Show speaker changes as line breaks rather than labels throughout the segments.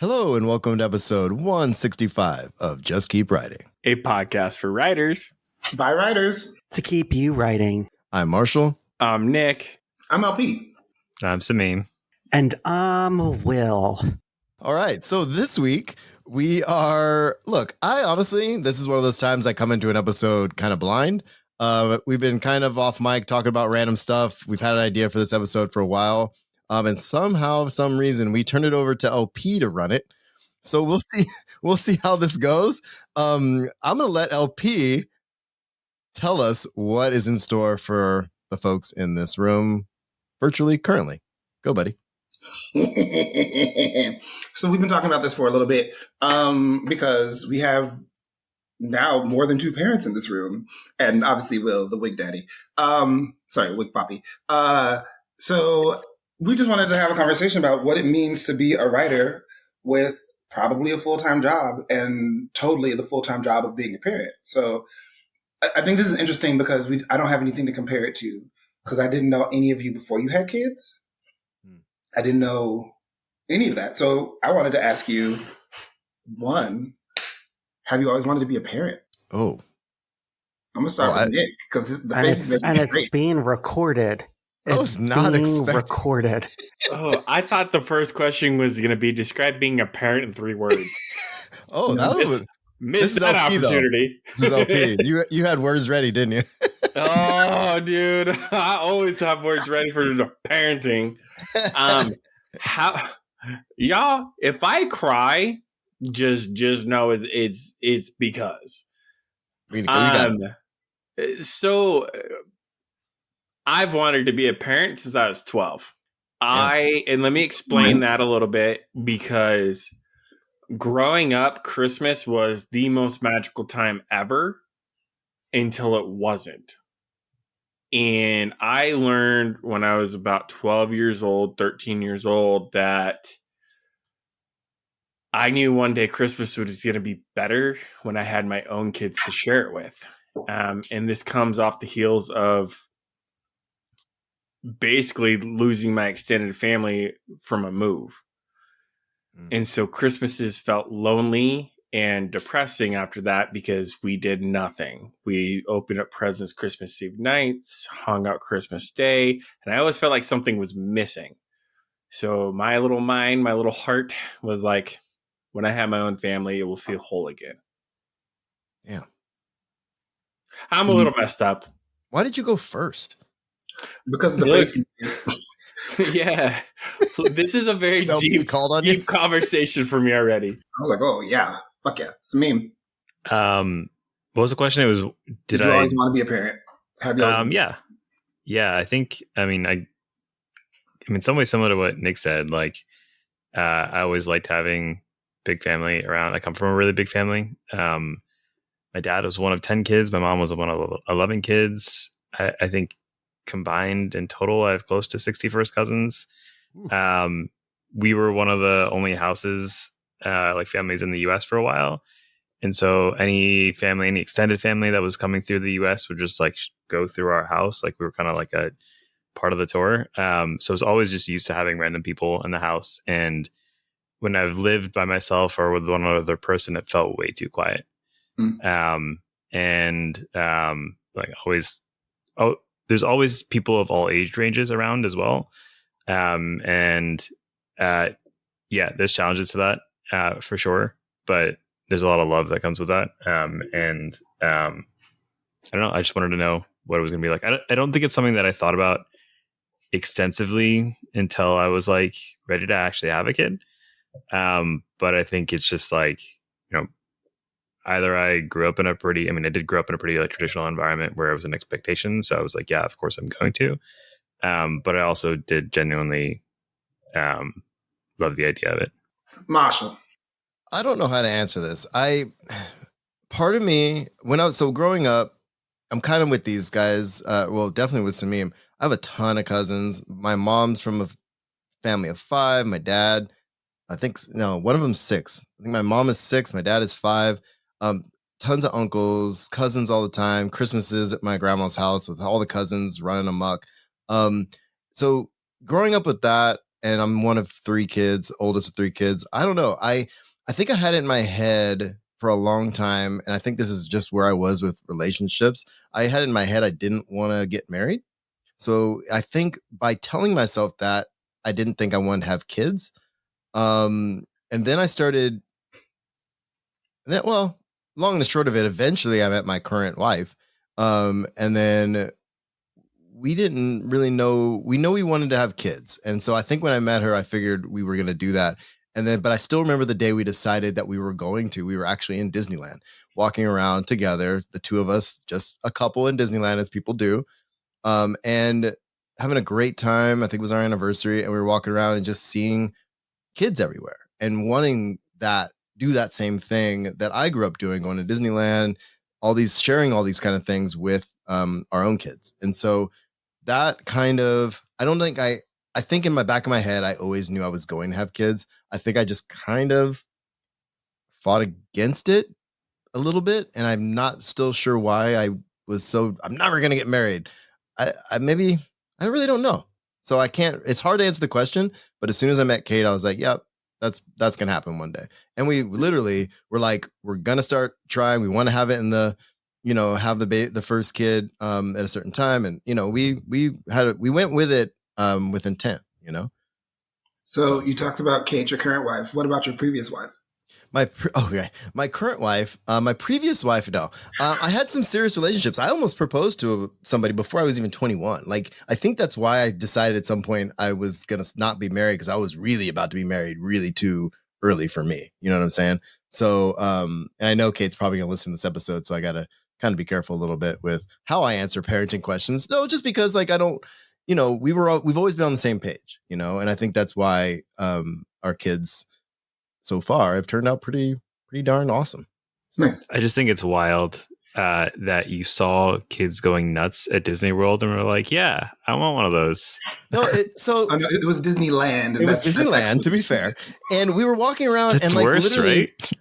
Hello and welcome to episode 165 of Just Keep Writing,
a podcast for writers
by writers
to keep you writing.
I'm Marshall.
I'm Nick.
I'm LP.
I'm Sameem.
And I'm Will.
All right, so this week we are, I honestly, this is one of those times I come into an episode kind of blind. We've been kind of off mic talking about random stuff. We've had an idea for this episode for a while. And somehow, for some reason, we turned it over to LP to run it. So we'll see how this goes. I'm going to let LP tell us what is in store for the folks in this room virtually currently. Go, buddy.
So we've been talking about this for a little bit because we have now more than two parents in this room. And obviously Will, the wig daddy. Wig poppy. So we just wanted to have a conversation about what it means to be a writer with probably a full-time job and totally the full-time job of being a parent. So I think this is interesting because I don't have anything to compare it to because I didn't know any of you before you had kids. I didn't know any of that. So I wanted to ask you, one, have you always wanted to be a parent?
Oh.
I'm going to start with Nick because the face is
it's being recorded.
I was not expecting.
Recorded.
Oh, I thought the first question was going to be describe being a parent in 3 words.
Oh, that was
missed that
LP,
opportunity.
This is LP. You had words ready, didn't you?
Oh, dude, I always have words ready for the parenting. How y'all? If I cry, just know it's because. So. I've wanted to be a parent since I was 12. And let me explain that a little bit because growing up, Christmas was the most magical time ever until it wasn't. And I learned when I was about 12 years old, 13 years old, that I knew one day Christmas was going to be better when I had my own kids to share it with. And this comes off the heels of basically losing my extended family from a move. And so Christmases felt lonely and depressing after that because we did nothing. We opened up presents Christmas Eve nights, hung out Christmas Day, and I always felt like something was missing. So my little mind, my little heart was like, when I have my own family, it will feel whole again.
Yeah.
I'm a little messed up.
Why did you go first?
Because of the face.
Yeah. This is a very deep conversation for me already.
I was like, oh, yeah. Fuck yeah. Sameem.
What was the question? It was, did
you
I
always want to be a parent? Have you always
Yeah. I think, in some ways similar to what Nick said, I always liked having big family around. I come from a really big family. My dad was one of 10 kids. My mom was one of 11 kids. I think combined in total, I have close to 60 first cousins. We were one of the only houses, families in the US for a while. And so any extended family that was coming through the US would just go through our house. We were kind of like a part of the tour. So I was always just used to having random people in the house. And when I've lived by myself or with one other person, it felt way too quiet. There's always people of all age ranges around as well. There's challenges to that for sure, but there's a lot of love that comes with that. I don't know. I just wanted to know what it was going to be like. I don't think it's something that I thought about extensively until I was ready to actually have a kid. But I think it's just either I grew up in I did grow up in a pretty traditional environment where it was an expectation. So I was like, yeah, of course I'm going to. But I also did genuinely love the idea of it.
Marshall.
I don't know how to answer this. Part of me, growing up, I'm kind of with these guys. Definitely with Sameem. I have a ton of cousins. My mom's from a family of 5. My dad, one of them's 6. I think my mom is 6. My dad is 5. Tons of uncles, cousins all the time. Christmases at my grandma's house with all the cousins running amok. So growing up with that, and I'm one of 3 kids, oldest of 3 kids. I don't know. I think I had it in my head for a long time, and I think this is just where I was with relationships. I had it in my head I didn't want to get married. So I think by telling myself that, I didn't think I wanted to have kids. And then I started that, well, long and the short of it, eventually I met my current wife. And then we didn't really know, we wanted to have kids. And so I think when I met her, I figured we were going to do that. And then, but I still remember the day we decided that we were actually in Disneyland, walking around together, the 2 of us, just a couple in Disneyland, as people do. And having a great time. I think it was our anniversary, and we were walking around and just seeing kids everywhere and wanting do that same thing that I grew up doing, going to Disneyland, sharing all these kind of things with our own kids. And so that kind of, I think in my back of my head, I always knew I was going to have kids. I think I just kind of fought against it a little bit, and I'm not still sure why I'm never going to get married. I really don't know. So it's hard to answer the question, but as soon as I met Kate, I was like, yep, that's going to happen one day. And we literally were like, we're going to start trying. We want to have it have the first kid at a certain time. And, we went with it with intent,
So you talked about Kate, your current wife. What about your previous wife?
My current wife, my previous wife, no. I had some serious relationships. I almost proposed to somebody before I was even 21. Like, I think that's why I decided at some point I was going to not be married, because I was really about to be married really too early for me. You know what I'm saying? So, and I know Kate's probably going to listen to this episode, so I got to kind of be careful a little bit with how I answer parenting questions. No, just because I don't, we've always been on the same page, and I think that's why our kids so far have turned out pretty darn awesome.
Nice.
I just think it's wild that you saw kids going nuts at Disney World and were like, yeah, I want one of those.
No, it
was Disneyland.
It was Disneyland, to be fair. And we were walking around,
That's
and like
worse,
literally,
right?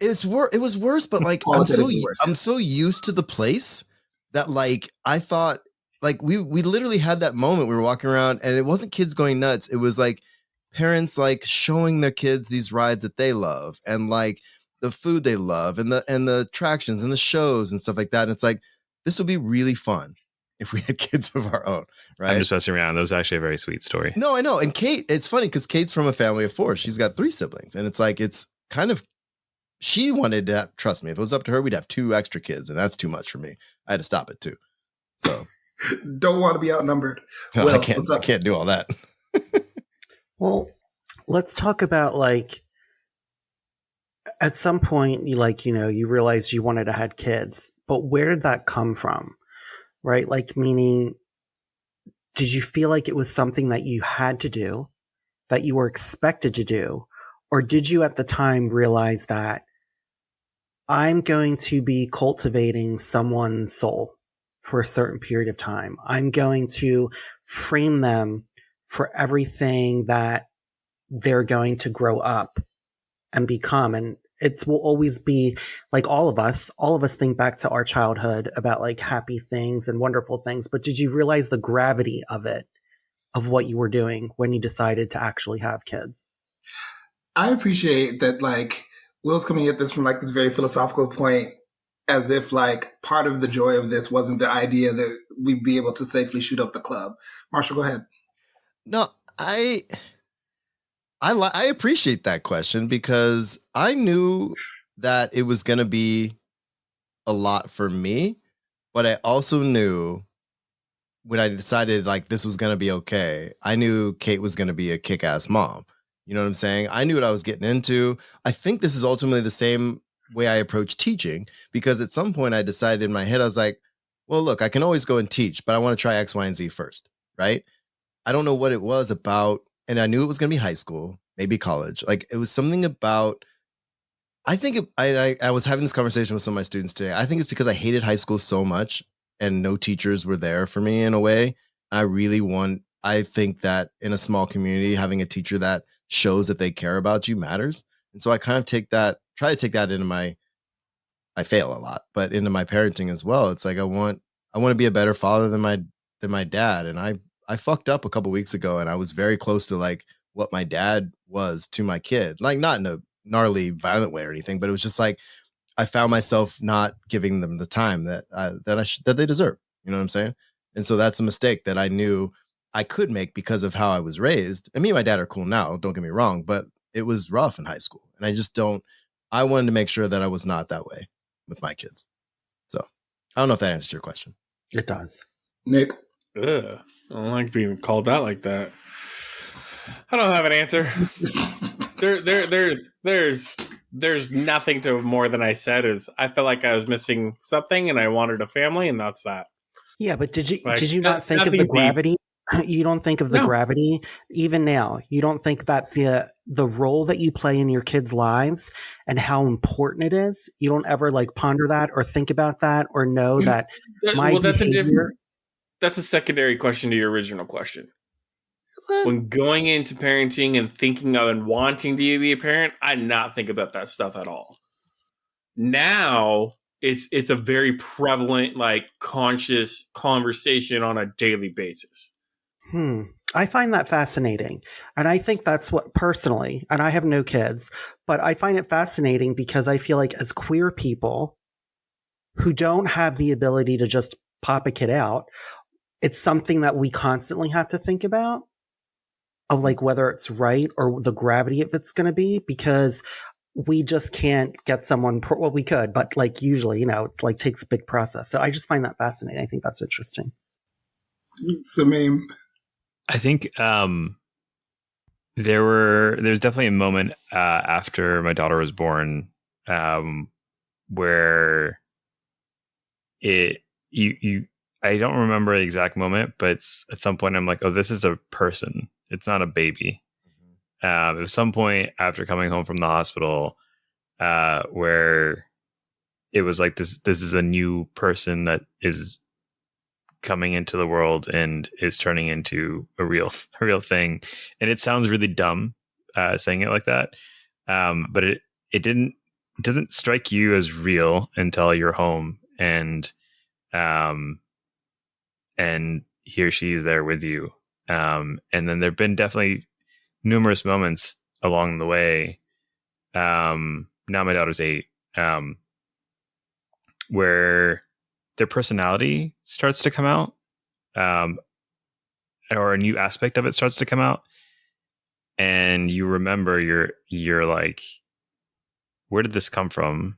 it was worse, but like I'm so used to the place that like I thought, like we literally had that moment. We were walking around, and it wasn't kids going nuts. It was like parents like showing their kids these rides that they love, and like the food they love, and the attractions and the shows and stuff like that. And it's like, this would be really fun if we had kids of our own, right?
I'm just messing around. That was actually a very sweet story.
No, I know. And Kate, it's funny because Kate's from a family of 4. She's got 3 siblings, and it's like, it's kind of, she wanted to trust me. If it was up to her, we'd have 2 extra kids, and that's too much for me. I had to stop it too. So
don't want to be outnumbered.
No, I can't do all that.
Well, let's talk about, like, at some point you realized you wanted to have kids, but where did that come from? Right? Like, meaning, did you feel like it was something that you had to do, that you were expected to do? Or did you at the time realize that I'm going to be cultivating someone's soul for a certain period of time? I'm going to frame them for everything that they're going to grow up and become. And it will always be like all of us think back to our childhood about like happy things and wonderful things. But did you realize the gravity of it, of what you were doing when you decided to actually have kids?
I appreciate that, like, Will's coming at this from like this very philosophical point, as if like part of the joy of this wasn't the idea that we'd be able to safely shoot up the club. Marshall, go ahead.
No, I appreciate that question, because I knew that it was going to be a lot for me, but I also knew when I decided like this was going to be okay, I knew Kate was going to be a kick-ass mom. You know what I'm saying? I knew what I was getting into. I think this is ultimately the same way I approach teaching, because at some point I decided in my head, I was like, well, look, I can always go and teach, but I want to try X, Y, and Z first, right? I don't know what it was about, and I knew it was going to be high school, maybe college. Like, it was something about, I think I was having this conversation with some of my students today. I think it's because I hated high school so much and no teachers were there for me in a way. I think that in a small community, having a teacher that shows that they care about you matters. And so I kind of try to take that into I fail a lot, but into my parenting as well. It's like, I want to be a better father than my dad. And I fucked up a couple weeks ago, and I was very close to like what my dad was to my kid. Like, not in a gnarly, violent way or anything, but it was just like I found myself not giving them the time that they deserve. You know what I'm saying? And so that's a mistake that I knew I could make because of how I was raised. And me and my dad are cool now, don't get me wrong, but it was rough in high school. And I wanted to make sure that I was not that way with my kids. So I don't know if that answers your question.
It does.
Nick.
Ugh, I don't like being called out like that. I don't have an answer. There's nothing to more than I said. Is I felt like I was missing something and I wanted a family, and that's that.
Yeah, but did you
Like,
not think of
nothing
the
deep.
gravity? You don't think of the
No.
gravity even now. You don't think that the role that you play in your kids' lives and how important it is. You don't ever like ponder that or think about that or know that my behavior.
That's a secondary question to your original question. When going into parenting and thinking of and wanting to be a parent, I did not think about that stuff at all. Now it's a very prevalent, like, conscious conversation on a daily basis.
I find that fascinating. And I think that's what personally, and I have no kids, but I find it fascinating because I feel like as queer people who don't have the ability to just pop a kid out, it's something that we constantly have to think about of like whether it's right or the gravity of it's going to be, because we just can't get someone, well, we could, but like usually, it's like takes a big process. So I just find that fascinating. I think that's interesting.
Sameem.
I think there's definitely a moment after my daughter was born where I don't remember the exact moment, but at some point I'm like, oh, this is a person. It's not a baby. At some point after coming home from the hospital, where it was like this is a new person that is coming into the world and is turning into a real thing. And it sounds really dumb saying it like that, but it doesn't strike you as real until you're home and he or she is there with you. And then there've been definitely numerous moments along the way. Now my daughter's 8, where their personality starts to come out, or a new aspect of it starts to come out. And you remember you're like, where did this come from?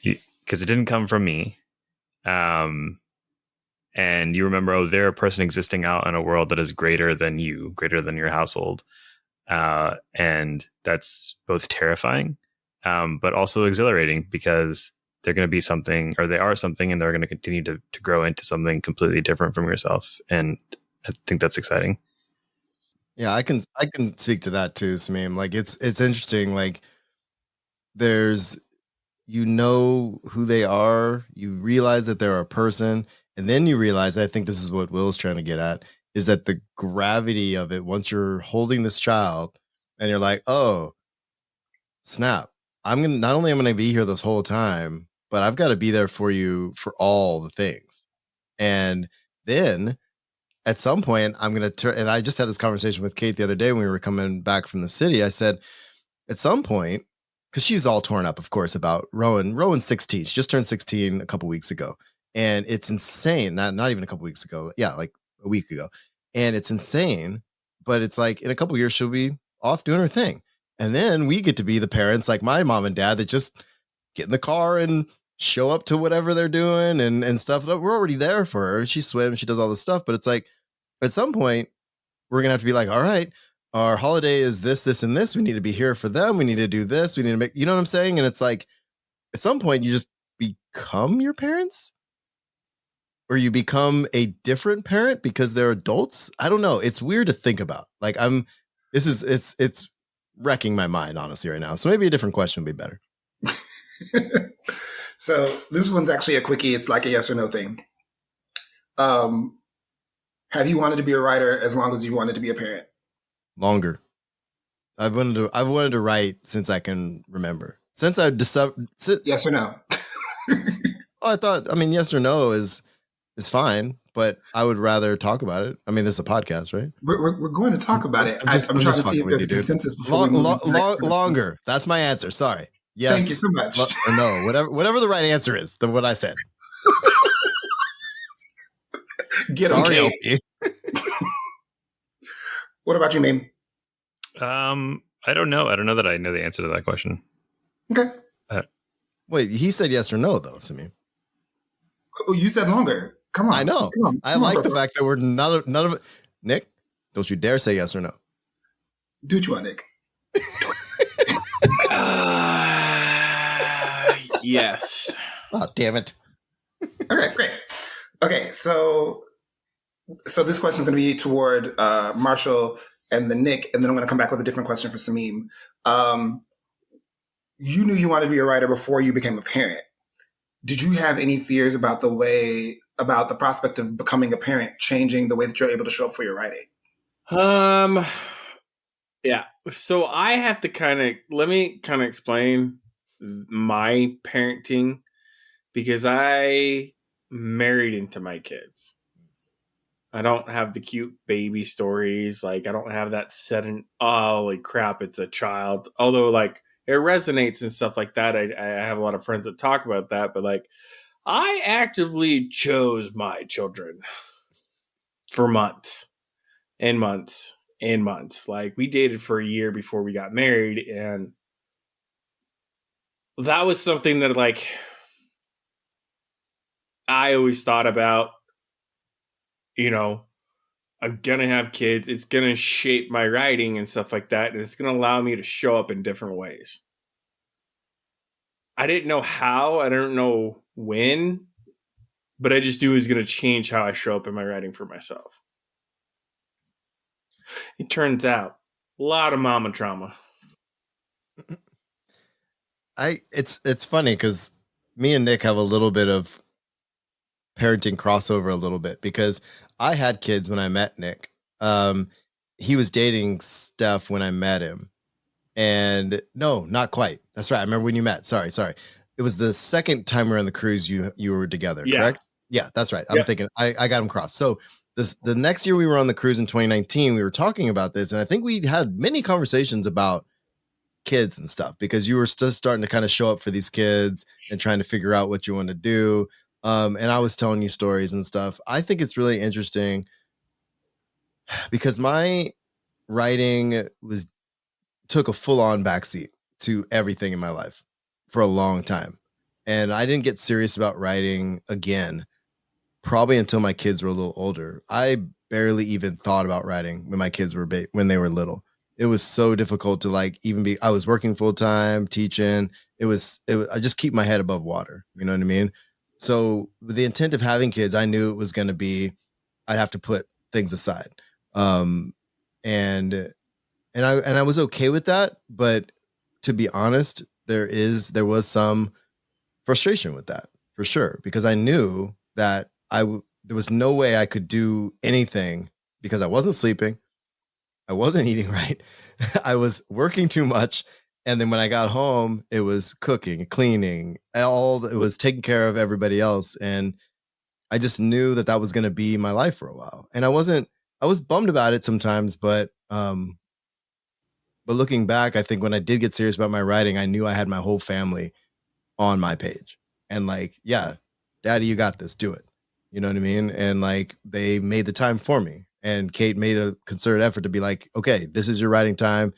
Because it didn't come from me. And you remember, oh, they're a person existing out in a world that is greater than you, greater than your household. And that's both terrifying, but also exhilarating, because they're going to be something, or they are something, and they're going to continue to grow into something completely different from yourself. And I think that's exciting.
Yeah, I can speak to that too, Sameem. Like it's interesting. Like there's, who they are, you realize that they're a person, and then you realize, I think this is what Will's trying to get at, is that the gravity of it, once you're holding this child and you're like, oh, snap. Not only am I going to be here this whole time, but I've got to be there for you for all the things. And then at some point I'm going to turn, and I just had this conversation with Kate the other day when we were coming back from the city. I said, at some point, because she's all torn up, of course, about Rowan. Rowan's 16. She just turned 16 a couple weeks ago. And it's insane. Not even a couple weeks ago. Yeah, like a week ago. And it's insane. But it's like in a couple years, she'll be off doing her thing. And then we get to be the parents, like my mom and dad, that just get in the car and show up to whatever they're doing and stuff. We're already there for her. She swims, she does all this stuff. But it's like at some point, we're going to have to be like, all right, our holiday is this, and this. We need to be here for them. We need to do this. We need to make, you know what I'm saying? And it's like, at some point, you just become your parents, or you become a different parent because they're adults. I don't know. It's weird to think about. Like it's wrecking my mind, honestly, right now. So maybe a different question would be better.
So this one's actually a quickie. It's like a yes or no thing. Have you wanted to be a writer as long as you wanted to be a parent?
Longer. I've wanted to write since I can remember. Since I discovered.
Yes or no?
I mean, yes or no is fine. but I would rather talk about it. I mean, this is a podcast, right?
We're going to talk about it.
I'm
I'm trying
just
to see
fucking
if
with
there's
you,
a
dude.
consensus before we move into the next question.
Longer. That's my answer. Sorry. Yes.
Thank you so much.
Or no, whatever the right answer is, what I said.
Get him,
Sorry,
Kate.
LP.
What about you, Mame?
I don't know. I don't know that I know the answer to that question.
Okay.
Wait, he said yes or no, though, Sameem.
Oh, you said longer. Come on.
I know.
Come
I like the
bro.
fact that we're none of it. Nick, don't you dare say yes or no.
Do what you want, Nick.
Yes.
Oh, damn it.
Okay, great. Okay, so this question is going to be toward Marshall and then Nick, and then I'm going to come back with a different question for Sameem. You knew you wanted to be a writer before you became a parent. Did you have any fears about the prospect of becoming a parent changing the way that you're able to show up for your writing?
Yeah. So I have to let me explain my parenting, because I married into my kids. I don't have the cute baby stories. Like, I don't have that set in, oh, holy crap, it's a child. Although, like, it resonates and stuff like that. I have a lot of friends that talk about that, but like, I actively chose my children for months and months and months. Like, we dated for a year before we got married, and that was something that, like, I always thought about. You know, I'm gonna have kids. It's gonna shape my writing and stuff like that, and it's gonna allow me to show up in different ways. I didn't know how, I don't know when, but I just knew it was gonna change how I show up in my writing for myself. It turns out, a lot of mama trauma.
It's funny because me and Nick have a little bit of parenting crossover a little bit, because I had kids when I met Nick. He was dating Steph when I met him. And no, not quite. That's right. I remember when you met. Sorry. It was the second time we were on the cruise you were together, correct? Yeah, that's right. I'm thinking I got him crossed. So the next year we were on the cruise in 2019, we were talking about this, and I think we had many conversations about kids and stuff, because you were still starting to kind of show up for these kids and trying to figure out what you want to do. And I was telling you stories and stuff. I think it's really interesting because my writing took a full-on backseat to everything in my life for a long time. And I didn't get serious about writing again, probably until my kids were a little older. I barely even thought about writing when my kids were when they were little. It was so difficult to I was working full time, teaching. I just keep my head above water. You know what I mean? So with the intent of having kids, I knew it was going to be, I'd have to put things aside. And I was okay with that. But to be honest, there was some frustration with that for sure, because I knew that there was no way I could do anything because I wasn't sleeping. I wasn't eating right. I was working too much. And then when I got home, it was cooking, cleaning, it was taking care of everybody else. And I just knew that was going to be my life for a while. And I was bummed about it sometimes, but looking back, I think when I did get serious about my writing, I knew I had my whole family on my page and yeah, Daddy, you got this, do it. You know what I mean? And they made the time for me. And Kate made a concerted effort to be like, okay, this is your writing time.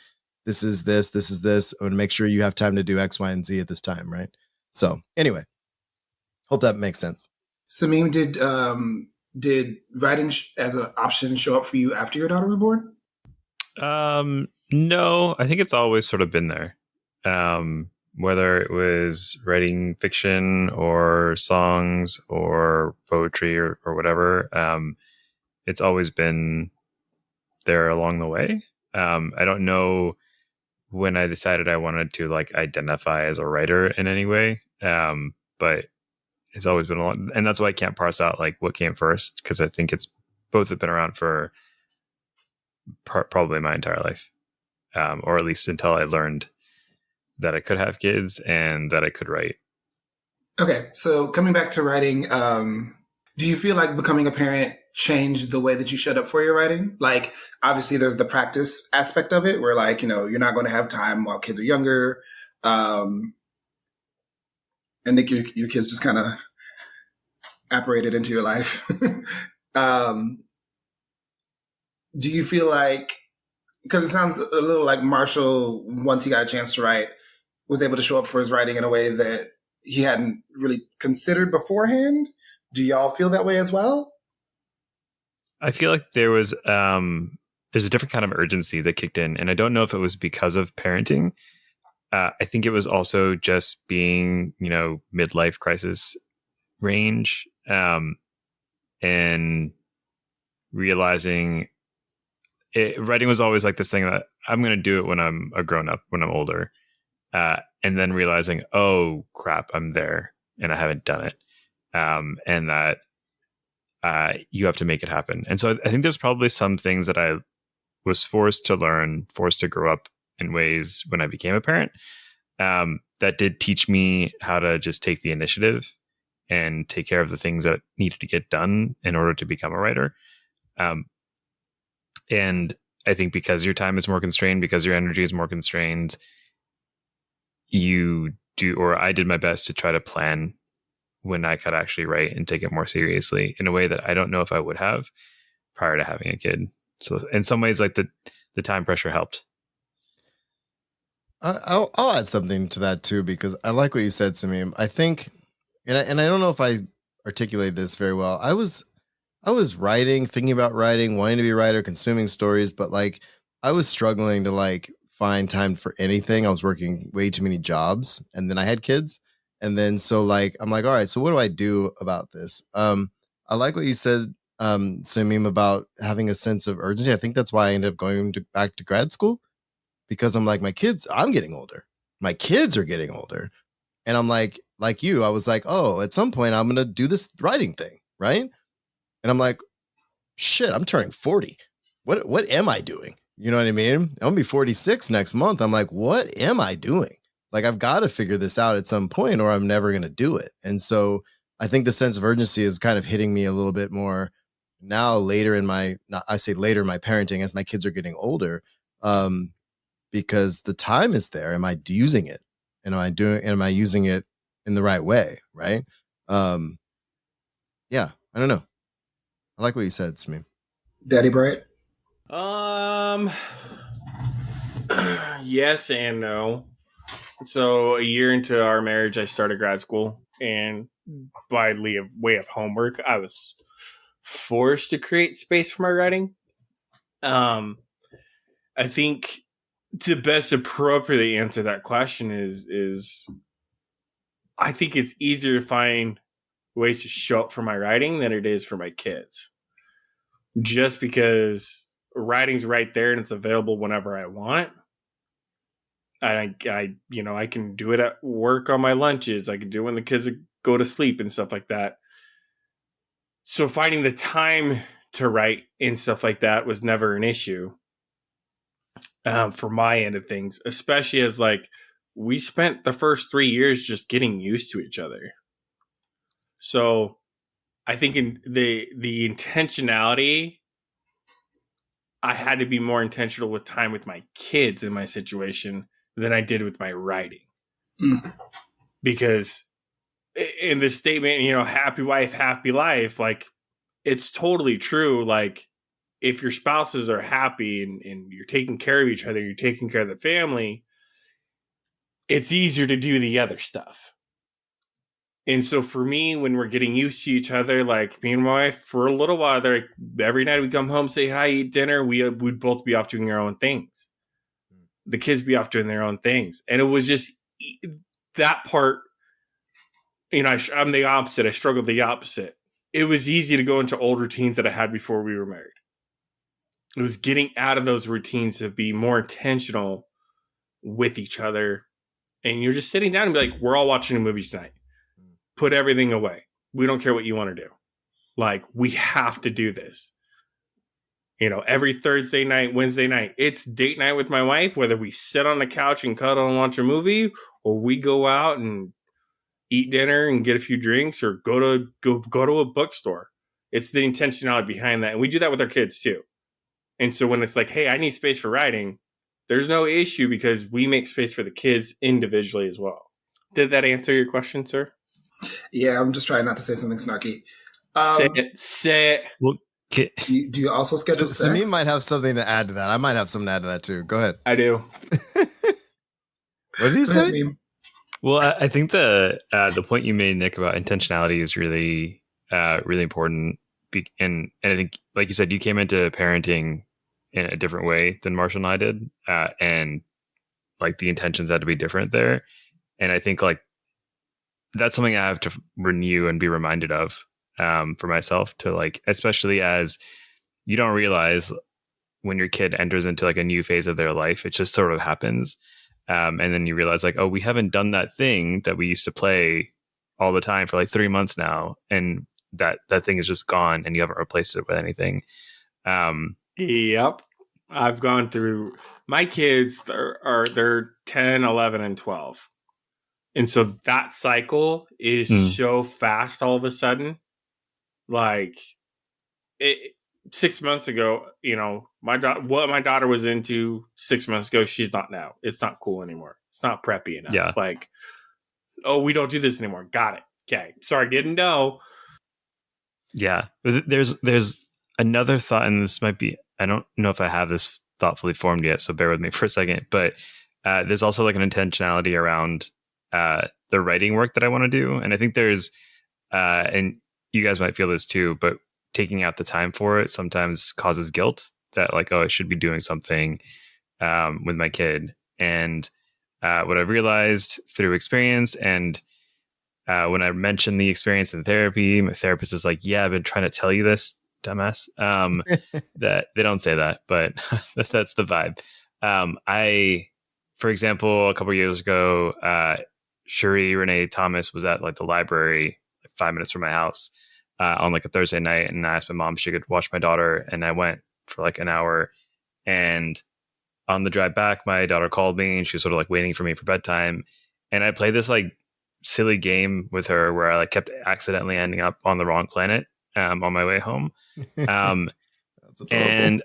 This is this. I want to make sure you have time to do X, Y, and Z at this time. Right. So anyway, hope that makes sense.
Sameem, did writing as an option show up for you after your daughter was born?
No, I think it's always sort of been there. Whether it was writing fiction or songs or poetry or whatever, it's always been there along the way. I don't know when I decided I wanted to identify as a writer in any way, but it's always been along, and that's why I can't parse out what came first, because I think it's both have been around for probably my entire life, or at least until I learned that I could have kids and that I could write.
Okay, so coming back to writing, Do you feel like becoming a parent changed the way that you showed up for your writing? Like, obviously, there's the practice aspect of it, where like you're not going to have time while kids are younger, and Nick, your kids just kind of apparated into your life. um, do you feel like, because it sounds a little like Marshall, once he got a chance to write, was able to show up for his writing in a way that he hadn't really considered beforehand? Do y'all feel that way as well?
I feel like there's a different kind of urgency that kicked in, and I don't know if it was because of parenting. I think it was also just being, midlife crisis range, and realizing writing was always like this thing that I'm going to do it when I'm a grown up, when I'm older, and then realizing, oh crap, I'm there and I haven't done it, and that you have to make it happen. And so I think there's probably some things that I was forced to learn, forced to grow up in ways when I became a parent, that did teach me how to just take the initiative and take care of the things that needed to get done in order to become a writer. And I think because your time is more constrained, because your energy is more constrained, I did my best to try to plan when I could actually write and take it more seriously in a way that I don't know if I would have prior to having a kid. So in some ways, like the time pressure helped.
I'll add something to that too, because I like what you said, Sameem. I think, and I don't know if I articulate this very well. I was writing, thinking about writing, wanting to be a writer, consuming stories, but like I was struggling to like find time for anything. I was working way too many jobs, and then I had kids, and then so like I'm like, all right, so what do I do about this? I like what you said, Sameem, about having a sense of urgency. I think that's why I ended up going back to grad school, because I'm like, I'm getting older. My kids are getting older. And I'm like you, I was like, oh, at some point I'm going to do this writing thing. Right. And I'm like, shit, I'm turning 40. What am I doing? You know what I mean? I'm going to be 46 next month. I'm like, what am I doing? Like, I've got to figure this out at some point or I'm never going to do it. And so I think the sense of urgency is kind of hitting me a little bit more now later in my parenting, as my kids are getting older. Because the time is there. Am I using it? And am I using it in the right way? Right. Yeah, I don't know. I like what you said, Sameem.
Daddy Brent?
Yes and no. So a year into our marriage, I started grad school, and by way of homework, I was forced to create space for my writing. I think to best appropriately answer that question is I think it's easier to find ways to show up for my writing than it is for my kids. Just because writing's right there and it's available whenever I want. I can do it at work on my lunches. I can do it when the kids go to sleep and stuff like that. So finding the time to write and stuff like that was never an issue. For my end of things, especially as like we spent the first 3 years just getting used to each other. So I think in the intentionality, I had to be more intentional with time with my kids in my situation than I did with my writing. Because in the statement, happy wife, happy life, like it's totally true. Like if your spouses are happy and you're taking care of each other, you're taking care of the family, it's easier to do the other stuff. And so for me, when we're getting used to each other, like me and my wife, for a little while, they're like, every night we come home, say hi, eat dinner, we'd both be off doing our own things. The kids be off doing their own things. And it was just that part, I'm the opposite. I struggled the opposite. It was easy to go into old routines that I had before we were married. It was getting out of those routines to be more intentional with each other. And you're just sitting down and be like, we're all watching a movie tonight. Put everything away. We don't care what you want to do. Like, we have to do this. Every Thursday night, Wednesday night, it's date night with my wife, whether we sit on the couch and cuddle and watch a movie or we go out and eat dinner and get a few drinks, or go to a bookstore. It's the intentionality behind that, and we do that with our kids too. And so when it's like, hey, I need space for writing, there's no issue because we make space for the kids individually as well. Did that answer your question, sir?
Yeah, I'm just trying not to say something snarky.
Say it.
Well,
Do you also schedule sex?
Sameem might have something to add to that. I might have something to add to that too. Go ahead.
I do.
What did he
Go ahead,
say?
Sameem.
well, I think the point you made, Nick, about intentionality is really really important. And I think, like you said, you came into parenting in a different way than Marshall and I did, and like the intentions had to be different there. And I think like that's something I have to renew and be reminded of for myself, to like, especially as you don't realize when your kid enters into like a new phase of their life, it just sort of happens. And then you realize like, oh, we haven't done that thing that we used to play all the time for like 3 months now. And that thing is just gone and you haven't replaced it with anything.
Yep. I've gone through, my kids they're 10, 11, and 12. And so that cycle is so fast all of a sudden. Like 6 months ago, what my daughter was into 6 months ago, she's not now. It's not cool anymore. It's not preppy enough.
Yeah.
Like, oh, we don't do this anymore. Got it. Okay. Sorry, didn't know.
Yeah. There's another thought, and this might be, I don't know if I have this thoughtfully formed yet, so bear with me for a second. But there's also like an intentionality around the writing work that I want to do. And I think there's, and you guys might feel this too, but taking out the time for it sometimes causes guilt that like, oh, I should be doing something with my kid. And what I've realized through experience, and when I mention the experience in therapy, my therapist is like, yeah, I've been trying to tell you this, dumbass. That they don't say that, but that's the vibe. For example, a couple of years ago, Cherie Renee Thomas was at like the library, like 5 minutes from my house, on like a Thursday night, and I asked my mom if she could watch my daughter, and I went for like an hour. And on the drive back, my daughter called me, and she was sort of like waiting for me for bedtime, and I played this like silly game with her where I like kept accidentally ending up on the wrong planet on my way home. And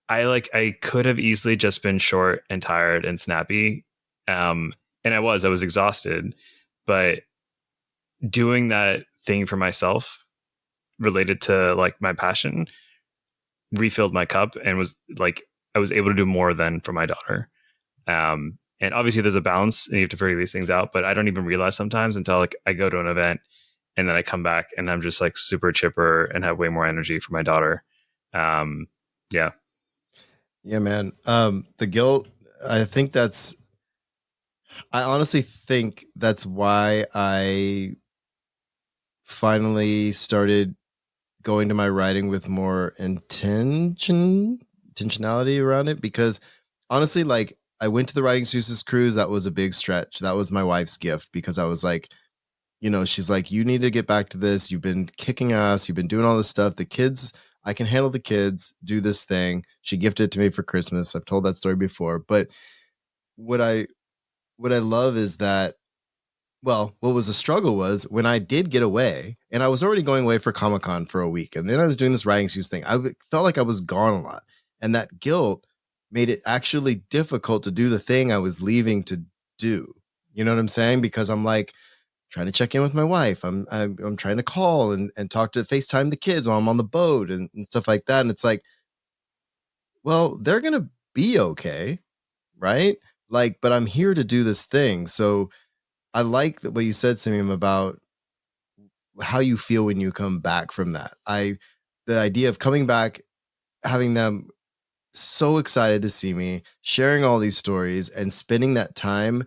I could have easily just been short and tired and snappy. And I was exhausted, but doing that thing for myself related to like my passion refilled my cup, and was like, I was able to do more than for my daughter. And obviously there's a balance and you have to figure these things out, but I don't even realize sometimes until like I go to an event and then I come back and I'm just like super chipper and have way more energy for my daughter. Yeah,
man. The guilt, I honestly think that's why I finally started going to my writing with more intentionality around it, because honestly, like, I went to the Writing Seuss's cruise. That was a big stretch. That was my wife's gift, because I was like, she's like, you need to get back to this. You've been kicking ass. You've been doing all this stuff. The kids, I can handle the kids, do this thing. She gifted it to me for Christmas. I've told that story before. But what I love is that, well, what was a struggle was when I did get away, and I was already going away for Comic-Con for a week, and then I was doing this Writing Seuss thing. I felt like I was gone a lot. And that guilt made it actually difficult to do the thing I was leaving to do. You know what I'm saying? Because I'm like trying to check in with my wife. I'm trying to call and talk to FaceTime the kids while I'm on the boat and stuff like that. And it's like, well, they're going to be okay. Right? Like, but I'm here to do this thing. So I like what you said, Sameem, about how you feel when you come back from that. The idea of coming back, having them so excited to see me, sharing all these stories and spending that time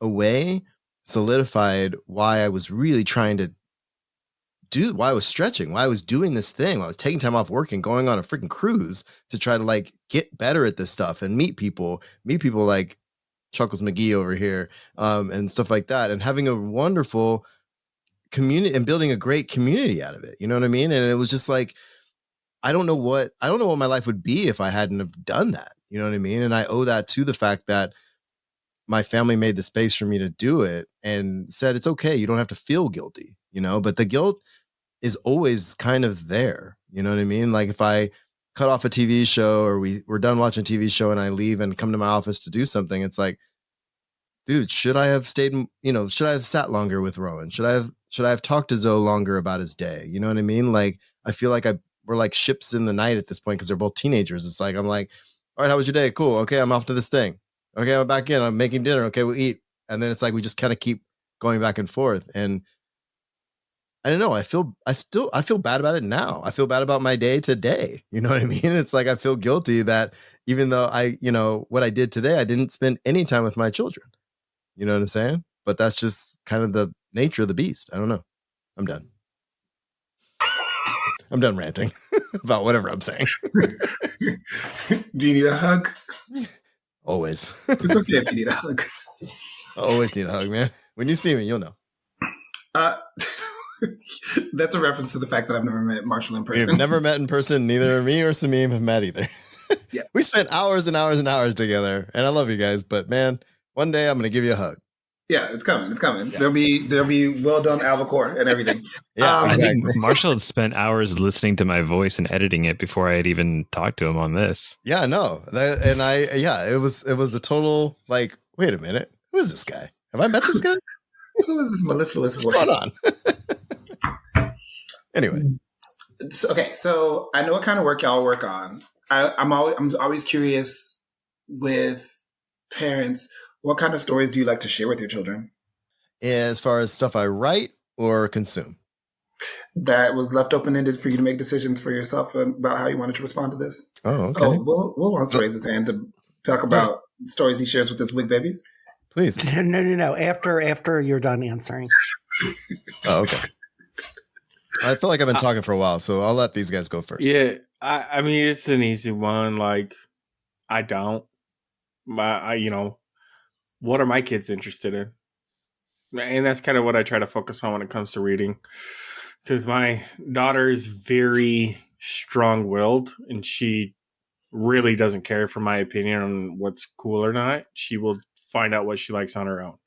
away solidified why I was really trying to do, why I was stretching, why I was doing this thing. Why I was taking time off work and going on a freaking cruise to try to like get better at this stuff and meet people like Chuckles McGee over here, and stuff like that, and having a wonderful community and building a great community out of it. You know what I mean? And it was just like, I don't know what my life would be if I hadn't have done that. You know what I mean? And I owe that to the fact that my family made the space for me to do it and said, it's okay. You don't have to feel guilty, but the guilt is always kind of there. You know what I mean? Like if I cut off a TV show or we're done watching a TV show and I leave and come to my office to do something, it's like, dude, should I have stayed, should I have sat longer with Rowan? Should I have talked to Zoe longer about his day? You know what I mean? Like, I feel like we're like ships in the night at this point because they're both teenagers. It's like, I'm like, all right, how was your day? Cool. Okay, I'm off to this thing. Okay, I'm back in. I'm making dinner. Okay, we'll eat. And then it's like we just kind of keep going back and forth. And I don't know. I feel bad about it now. I feel bad about my day today. You know what I mean? It's like I feel guilty that even though what I did today, I didn't spend any time with my children. You know what I'm saying? But that's just kind of the nature of the beast. I don't know. I'm done. I'm done ranting about whatever I'm saying.
Do you need a hug?
Always.
It's okay if you need a hug.
I always need a hug, man. When you see me, you'll know.
That's a reference to the fact that I've never met Marshall in person.
We've never met in person. Neither me or Sameem have met either.
Yeah.
We spent hours and hours and hours together, and I love you guys. But man, one day I'm going to give you a hug.
Yeah, it's coming. It's coming.
Yeah.
There'll be well done albacore and everything.
Yeah,
I
exactly.
think Marshall had spent hours listening to my voice and editing it before I had even talked to him on this.
Yeah, no, it was a total like, wait a minute, who is this guy? Have I met this guy?
Who is this mellifluous voice?
What's going on? Anyway,
so I know what kind of work y'all work on. I'm always curious with parents. What kind of stories do you like to share with your children?
as far as stuff I write or consume.
That was left open-ended for you to make decisions for yourself about how you wanted to respond to this.
Oh, okay.
Oh, Will wants to raise his hand to talk about stories he shares with his wig babies.
Please.
No. After you're done answering.
Oh, okay. I feel like I've been talking for a while, so I'll let these guys go first.
Yeah, I mean, it's an easy one. Like, I don't. What are my kids interested in? And that's kind of what I try to focus on when it comes to reading. Because my daughter is very strong-willed, and she really doesn't care for my opinion on what's cool or not. She will find out what she likes on her own.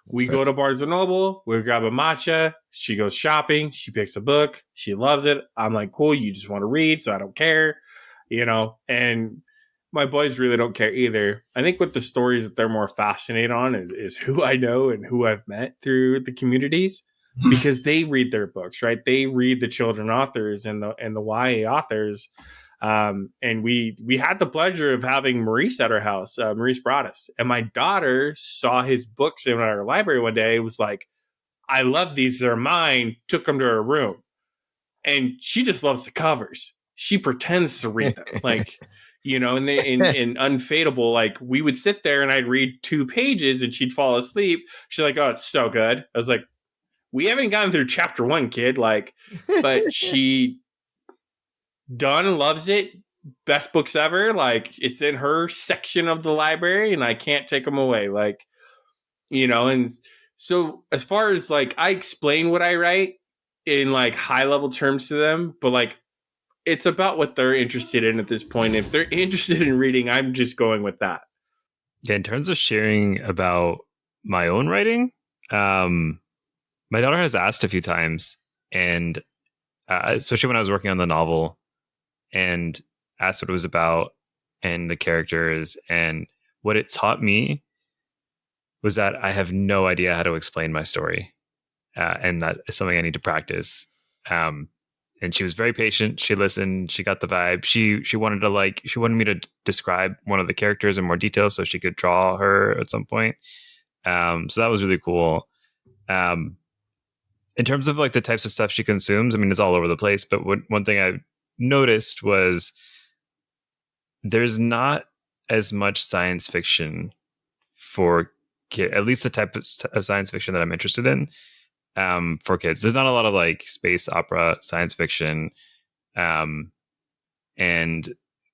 We go to Barnes & Noble, we grab a matcha, she goes shopping, she picks a book, she loves it. I'm like, cool, you just want to read, so I don't care, and my boys really don't care either. I think what the stories that they're more fascinated on is who I know and who I've met through the communities, because they read their books, right? They read the children authors and the YA authors. And we had the pleasure of having Maurice at our house. Maurice brought us, and my daughter saw his books in our library one day. It was like, I love these. They're mine. Took them to her room, and she just loves the covers. She pretends to read them, like, and Unfadable. Like, we would sit there and I'd read 2 pages and she'd fall asleep. She's like, oh, it's so good. I was like, we haven't gotten through chapter 1, kid. Like, but she loves it. Best books ever. Like, it's in her section of the library and I can't take them away. Like, and so as far as like, I explain what I write in like high level terms to them, but like, it's about what they're interested in at this point. If they're interested in reading, I'm just going with that.
Yeah, in terms of sharing about my own writing, my daughter has asked a few times, and especially when I was working on the novel, and asked what it was about and the characters. And what it taught me was that I have no idea how to explain my story. And that is something I need to practice. And she was very patient. She listened. She got the vibe. She wanted me to describe one of the characters in more detail so she could draw her at some point. So that was really cool. In terms of like the types of stuff she consumes, I mean, it's all over the place. But one thing I noticed was there's not as much science fiction for kids, at least the type of science fiction that I'm interested in. For kids, there's not a lot of like space opera science fiction, and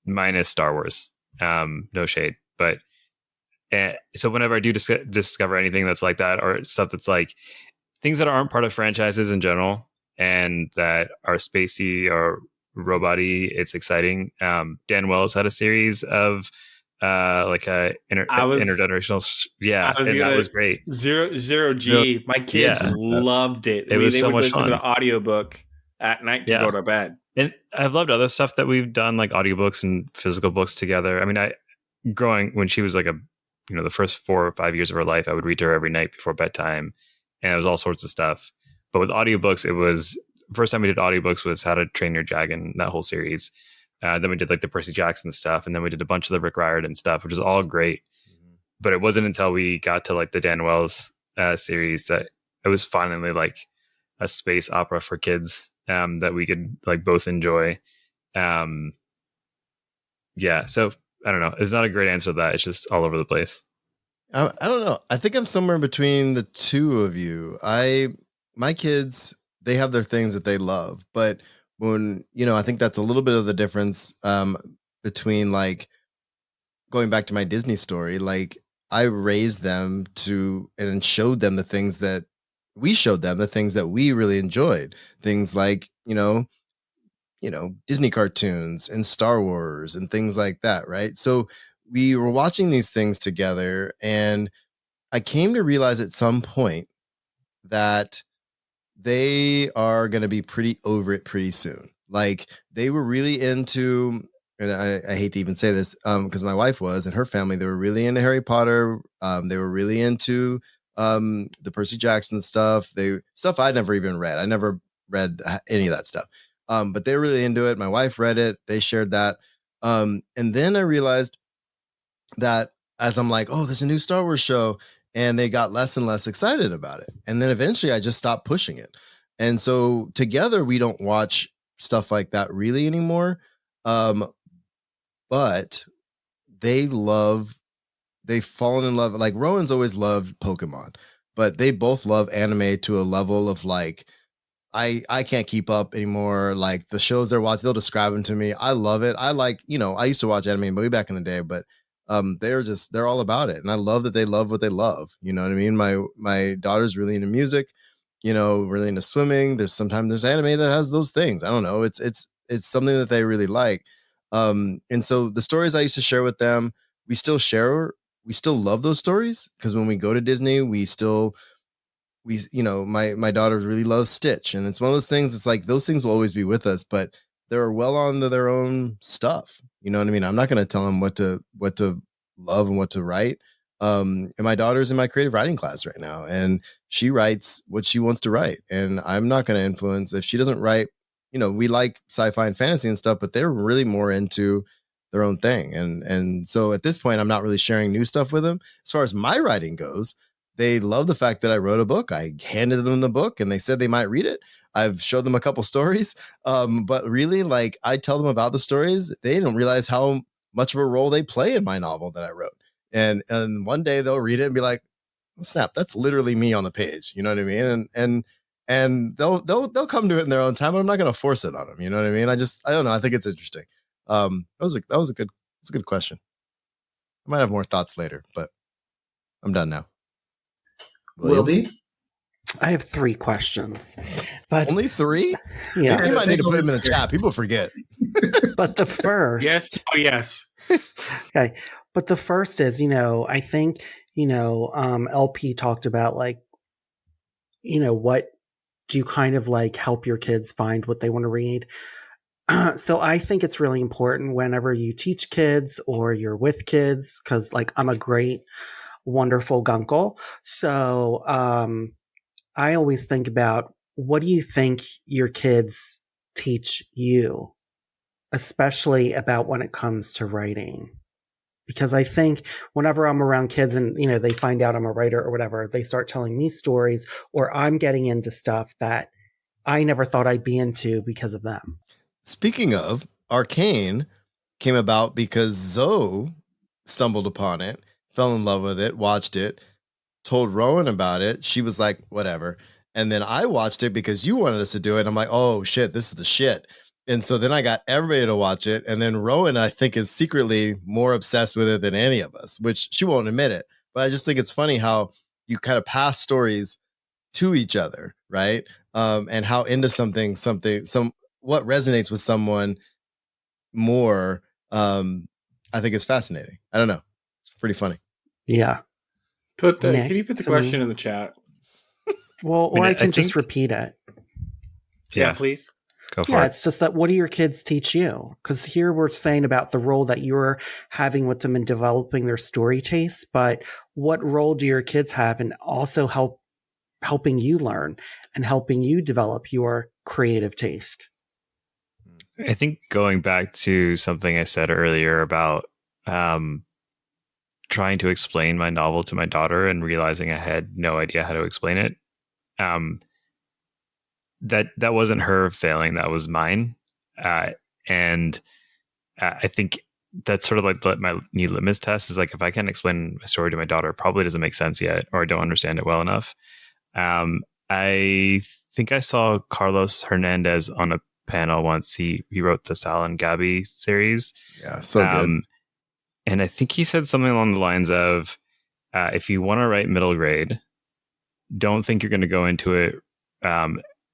minus Star Wars. No shade, but so whenever I do discover anything that's like that, or stuff that's like things that aren't part of franchises in general and that are spacey or robot-y, it's exciting. Dan Wells had a series of like a intergenerational. Yeah, and that was great.
Zero G. My kids loved it.
It was
they
so
would
much
listen
fun.
to the audiobook at night to go to bed.
And I've loved other stuff that we've done, like audiobooks and physical books together. I mean, growing when she was like the first 4 or 5 years of her life, I would read to her every night before bedtime, and it was all sorts of stuff. But with audiobooks, it was first time we did audiobooks was How to Train Your Dragon, that whole series. Then we did like the Percy Jackson stuff, and then we did a bunch of the Rick Riordan stuff, which is all great. But it wasn't until we got to like the Dan Wells series that it was finally like a space opera for kids that we could like both enjoy. So I don't know. It's not a great answer to that. It's just all over the place.
I don't know. I think I'm somewhere between the two of you. My kids, they have their things that they love, but when, I think that's a little bit of the difference between like going back to my Disney story. Like I raised them and showed them the things that we really enjoyed. Things like, Disney cartoons and Star Wars and things like that. Right. So we were watching these things together, and I came to realize at some point that they are going to be pretty over it pretty soon. Like they were really into, and I hate to even say this, because my wife was, and her family, they were really into Harry Potter. They were really into the Percy Jackson stuff. Stuff I'd never even read. I never read any of that stuff. But they were really into it. My wife read it. They shared that. And then I realized that as I'm like, oh, there's a new Star Wars show, and they got less and less excited about it. And then eventually I just stopped pushing it. And so together we don't watch stuff like that really anymore. But they've fallen in love. Like Rowan's always loved Pokemon, but they both love anime to a level of like, I can't keep up anymore. Like the shows they're watching, they'll describe them to me. I love it. I like, I used to watch anime way back in the day, but they're all about it. And I love that they love what they love. You know what I mean? My daughter's really into music, really into swimming. Sometimes there's anime that has those things. I don't know. It's something that they really like. And so the stories I used to share with them, we still love those stories, because when we go to Disney, my daughter really loves Stitch, and it's one of those things. It's like those things will always be with us, but they're well onto their own stuff. You know what I mean? I'm not going to tell them what to love and what to write. And my daughter's in my creative writing class right now, and she writes what she wants to write. And I'm not going to influence if she doesn't write. We like sci-fi and fantasy and stuff, but they're really more into their own thing. And so at this point, I'm not really sharing new stuff with them. As far as my writing goes, they love the fact that I wrote a book. I handed them the book and they said they might read it. I've showed them a couple stories. But really, like, I tell them about the stories. They don't realize how much of a role they play in my novel that I wrote. And one day they'll read it and be like, oh, snap, that's literally me on the page. You know what I mean? And they'll come to it in their own time, but I'm not going to force it on them. You know what I mean? I don't know. I think it's interesting. That was a good question. I might have more thoughts later, but I'm done now.
Wildy?
I have 3 questions. But
only 3?
Yeah.
You might need to put them in the chat. People forget.
But the first.
Yes. Oh, yes.
Okay. But the first is, I think, LP talked about like, what do you kind of like help your kids find what they want to read? So I think it's really important whenever you teach kids or you're with kids, because like I'm a great, wonderful gunkle. So I always think about, what do you think your kids teach you, especially about when it comes to writing? Because I think whenever I'm around kids and, they find out I'm a writer or whatever, they start telling me stories, or I'm getting into stuff that I never thought I'd be into because of them.
Speaking of, Arcane came about because Zoe stumbled upon it, fell in love with it, watched it, told Rowan about it. She was like, whatever. And then I watched it because you wanted us to do it. I'm like, oh shit, this is the shit. And so then I got everybody to watch it. And then Rowan, I think, is secretly more obsessed with it than any of us, which she won't admit it. But I just think it's funny how you kind of pass stories to each other, right? And how into what resonates with someone more. I think it's fascinating. I don't know. It's pretty funny.
Yeah.
Can
Nick,
you put the
Sameem?
question in the chat?
Well,
I mean,
or I
I
can just
think-
repeat it.
Yeah, please.
Go for
Yeah,
it.
it's just that what do your kids teach you? Because here we're saying about the role that you're having with them in developing their story taste, but what role do your kids have in also helping you learn and helping you develop your creative taste?
I think going back to something I said earlier about trying to explain my novel to my daughter and realizing I had no idea how to explain it. That wasn't her failing, that was mine. And I think that's sort of like my new litmus test is like, if I can't explain a story to my daughter, it probably doesn't make sense yet, or I don't understand it well enough. I think I saw Carlos Hernandez on a panel once. He wrote the Sal and Gabby series.
Yeah, so good.
And I think he said something along the lines of, if you want to write middle grade, don't think you're going to go into it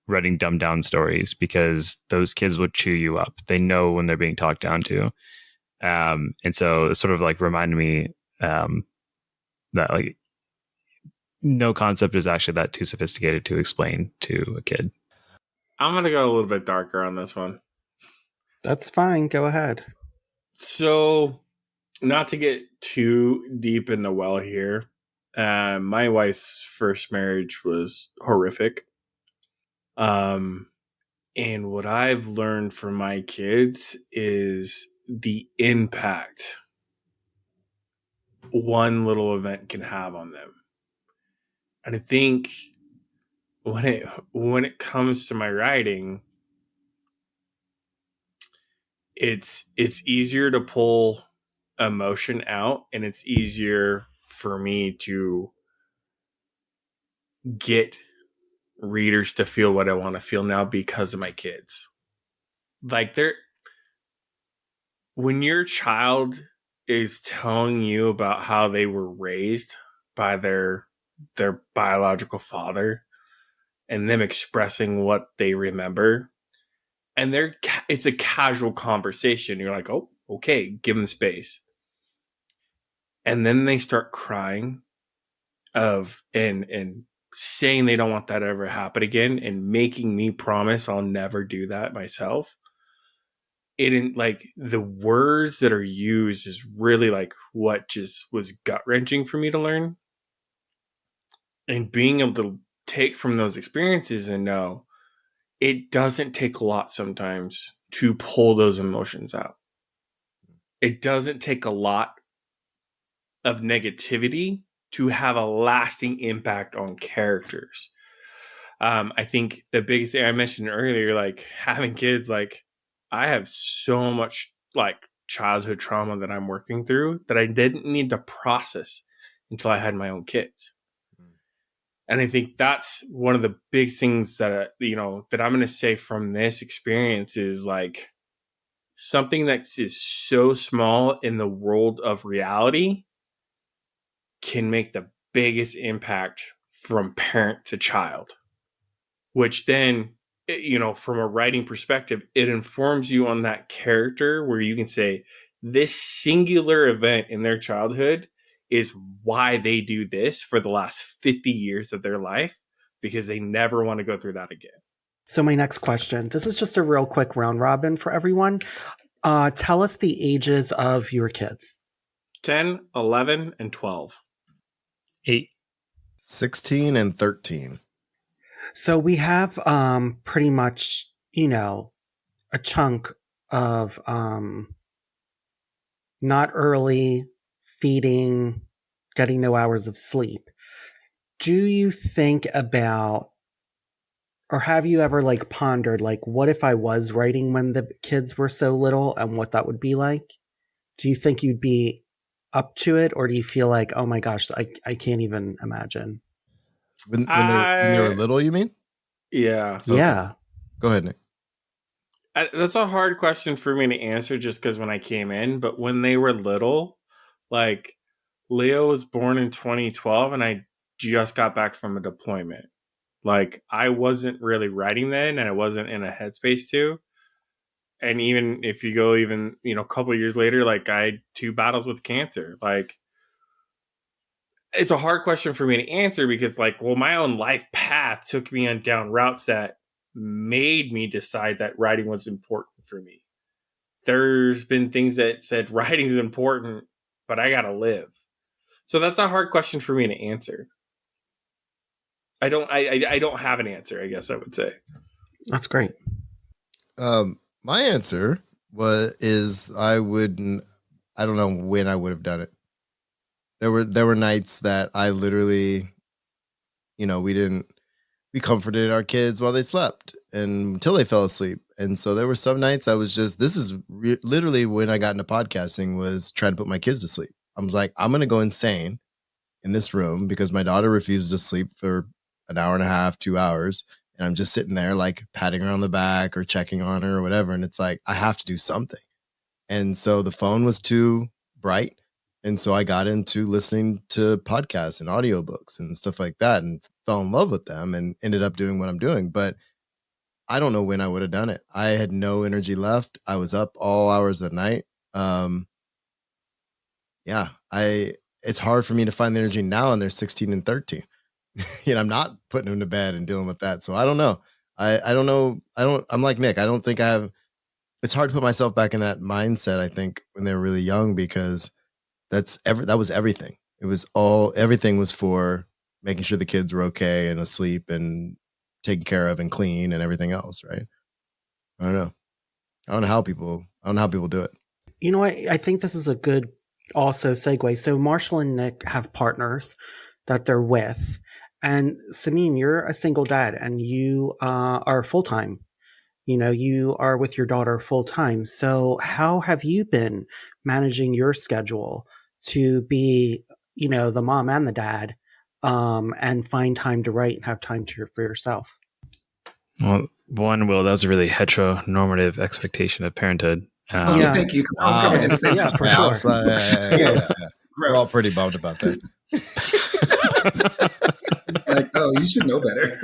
writing dumbed down stories, because those kids will chew you up. They know when they're being talked down to. And so it sort of like reminded me that like no concept is actually that too sophisticated to explain to a kid.
I'm going to go a little bit darker on this one.
That's fine. Go ahead.
So, not to get too deep in the well here, my wife's first marriage was horrific. And what I've learned from my kids is the impact one little event can have on them. And I think when it comes to my writing, it's easier to pull emotion out, and it's easier for me to get readers to feel what I want to feel now because of my kids. Like when your child is telling you about how they were raised by their biological father and them expressing what they remember, and it's a casual conversation. You're like, oh, okay, give them space. And then they start crying and saying they don't want that to ever happen again, and making me promise I'll never do that myself. Like the words that are used is really like what just was gut wrenching for me to learn. And being able to take from those experiences and know it doesn't take a lot sometimes to pull those emotions out. It doesn't take a lot of negativity to have a lasting impact on characters. I think the biggest thing I mentioned earlier, like having kids, like I have so much like childhood trauma that I'm working through that I didn't need to process until I had my own kids. And I think that's one of the big things that, that I'm going to say from this experience is like something that is so small in the world of reality can make the biggest impact from parent to child, which then, from a writing perspective, it informs you on that character where you can say this singular event in their childhood is why they do this for the last 50 years of their life, because they never want to go through that again.
So my next question, this is just a real quick round robin for everyone. Tell us the ages of your kids.
10, 11, and 12.
8.
16 and 13.
So we have pretty much, a chunk of not early, feeding, getting no hours of sleep. Do you think about, or have you ever like pondered, like, what if I was writing when the kids were so little and what that would be like? Do you think you'd be up to it, or do you feel like, oh my gosh, I can't even imagine?
When they were little, you mean?
Yeah.
Okay.
Yeah.
Go ahead, Nick.
That's a hard question for me to answer just because when I came in, but when they were little, like Leo was born in 2012 and I just got back from a deployment. Like I wasn't really writing then and I wasn't in a headspace to. And even if you go even, a couple of years later, like I had 2 battles with cancer. Like, it's a hard question for me to answer because, like, well, my own life path took me on down routes that made me decide that writing was important for me. There's been things that said writing is important, but I gotta live. So that's a hard question for me to answer. I don't have an answer, I guess I would say.
That's great.
My answer is I don't know when I would have done it. There were nights that I literally, we comforted our kids while they slept and until they fell asleep. And so there were some nights I was just, this is literally when I got into podcasting, was trying to put my kids to sleep. I was like, I'm going to go insane in this room because my daughter refuses to sleep for an hour and a half, 2 hours. And I'm just sitting there like patting her on the back or checking on her or whatever. And it's like, I have to do something. And so the phone was too bright. And so I got into listening to podcasts and audiobooks and stuff like that and fell in love with them and ended up doing what I'm doing. But I don't know when I would have done it. I had no energy left. I was up all hours of the night. It's hard for me to find the energy now, and they're 16 and 13. I'm not putting them to bed and dealing with that. So I don't know. I don't know. I'm like Nick. I don't think I have, it's hard to put myself back in that mindset, I think, when they were really young, because that was everything. Everything was for making sure the kids were okay and asleep and taken care of and clean and everything else. Right. I don't know. I don't know how people do it.
You know, I think this is a good also segue. So Marshall and Nick have partners that they're with. And Sameem, you're a single dad and you are full-time. You are with your daughter full-time. So how have you been managing your schedule to be, the mom and the dad, and find time to write and have time for yourself?
Well, that was a really heteronormative expectation of parenthood.
Thank you. 'Cause I was coming in to say,
yeah, for sure.
Yeah. We're all pretty bummed about that.
It's like, oh, you should know better.